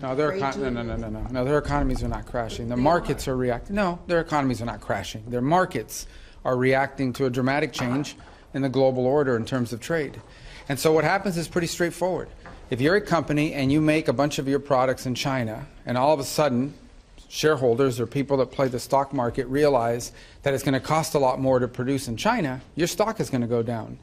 No, their economies are not crashing. The markets are reacting. No, their economies are not crashing. Their markets are reacting to a dramatic change in the global order in terms of trade. And so what happens is pretty straightforward. If you're a company and you make a bunch of your products in China, and all of a sudden shareholders or people that play the stock market realize that it's going to cost a lot more to produce in China, your stock is going to go down.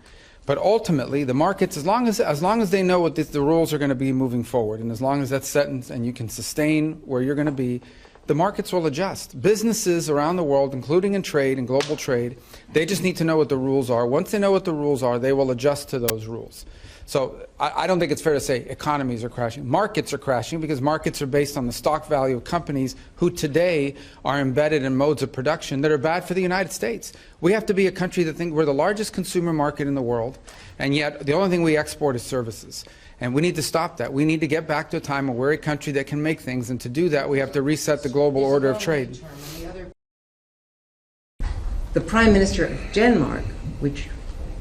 But ultimately, the markets, as long as they know what the rules are going to be moving forward, and as long as that's set and you can sustain where you're going to be, the markets will adjust. Businesses around the world, including in trade and global trade, they just need to know what the rules are. Once they know what the rules are, they will adjust to those rules. So I don't think it's fair to say economies are crashing. Markets are crashing because markets are based on the stock value of companies who today are embedded in modes of production that are bad for the United States. We have to be a country that thinks we're the largest consumer market in the world, and yet the only thing we export is services. And we need to stop that. We need to get back to a time where we're a country that can make things, and to do that we have to reset the global order of trade. The Prime Minister of Denmark, which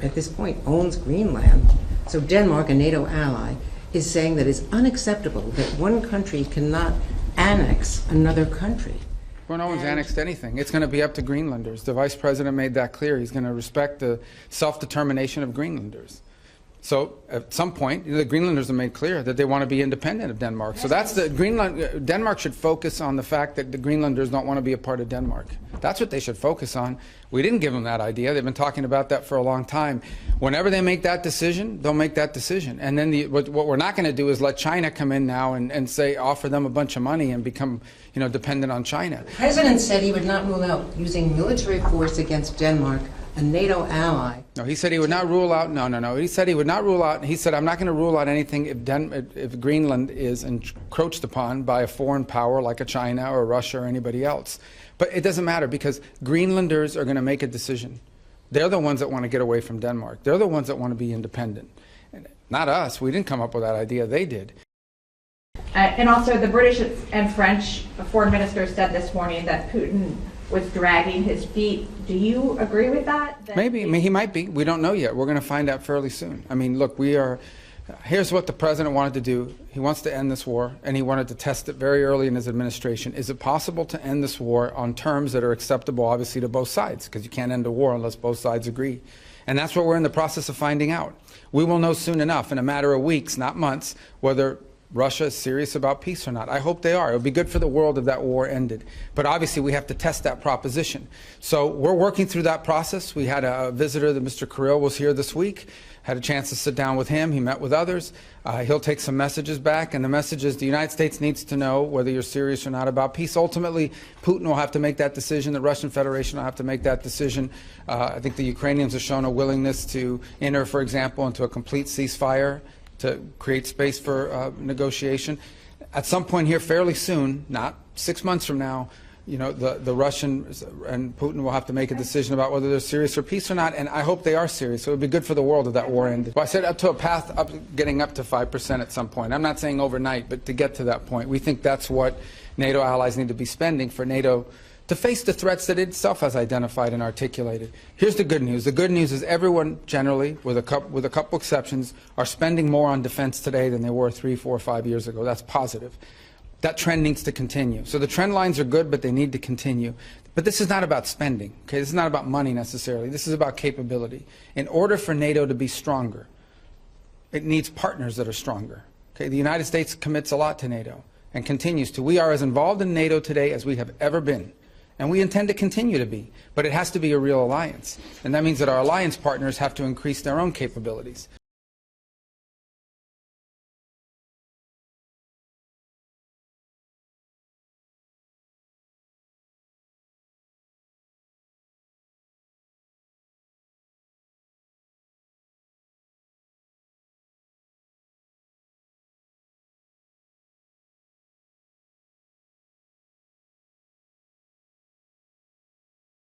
at this point owns Greenland, so Denmark, a NATO ally, is saying that it's unacceptable that one country cannot annex another country. Well, no one's annexed anything. It's going to be up to Greenlanders. The Vice President made that clear. He's going to respect the self-determination of Greenlanders. So at some point, the Greenlanders have made clear that they want to be independent of Denmark. So that's Denmark should focus on the fact that the Greenlanders don't want to be a part of Denmark. That's what they should focus on. We didn't give them that idea. They've been talking about that for a long time. Whenever they make that decision, they'll make that decision. And then what we're not going to do is let China come in now and say, offer them a bunch of money and become, dependent on China. The President said he would not rule out using military force against Denmark, a NATO ally. No, he said he would not rule out. No. He said he would not rule out. He said, I'm not going to rule out anything if Greenland is encroached upon by a foreign power like a China or Russia or anybody else. But it doesn't matter because Greenlanders are going to make a decision. They're the ones that want to get away from Denmark. They're the ones that want to be independent. Not us. We didn't come up with that idea. They did. And also the British and French foreign ministers said this morning that Putin was dragging his feet. Do you agree with that? Maybe. I mean, he might be. We don't know yet. We're going to find out fairly soon. I mean, look, here's what the president wanted to do. He wants to end this war, and he wanted to test it very early in his administration. Is it possible to end this war on terms that are acceptable, obviously, to both sides? Because you can't end a war unless both sides agree. And that's what we're in the process of finding out. We will know soon enough, in a matter of weeks, not months, whether Russia is serious about peace or not. I hope they are. It would be good for the world if that war ended. But obviously we have to test that proposition. So we're working through that process. We had a visitor, that Mr. Kirill was here this week, had a chance to sit down with him. He met with others. He'll take some messages back, and the message is the United States needs to know whether you're serious or not about peace. Ultimately, Putin will have to make that decision. The Russian Federation will have to make that decision. I think the Ukrainians have shown a willingness to enter, for example, into a complete ceasefire to create space for negotiation. At some point here fairly soon, not 6 months from now, the Russians and Putin will have to make a decision about whether they're serious for peace or not, and I hope they are serious. So it would be good for the world if that war ended. Well, I said up to a path getting up to 5% at some point. I'm not saying overnight, but to get to that point. We think that's what NATO allies need to be spending for NATO to face the threats that it itself has identified and articulated. Here's the good news. The good news is everyone generally, with a couple exceptions, are spending more on defense today than they were 3, 4, 5 years ago. That's positive. That trend needs to continue. So the trend lines are good, but they need to continue. But this is not about spending. Okay? This is not about money necessarily. This is about capability. In order for NATO to be stronger, it needs partners that are stronger. Okay? The United States commits a lot to NATO and continues to. We are as involved in NATO today as we have ever been. And we intend to continue to be. But it has to be a real alliance. And that means that our alliance partners have to increase their own capabilities.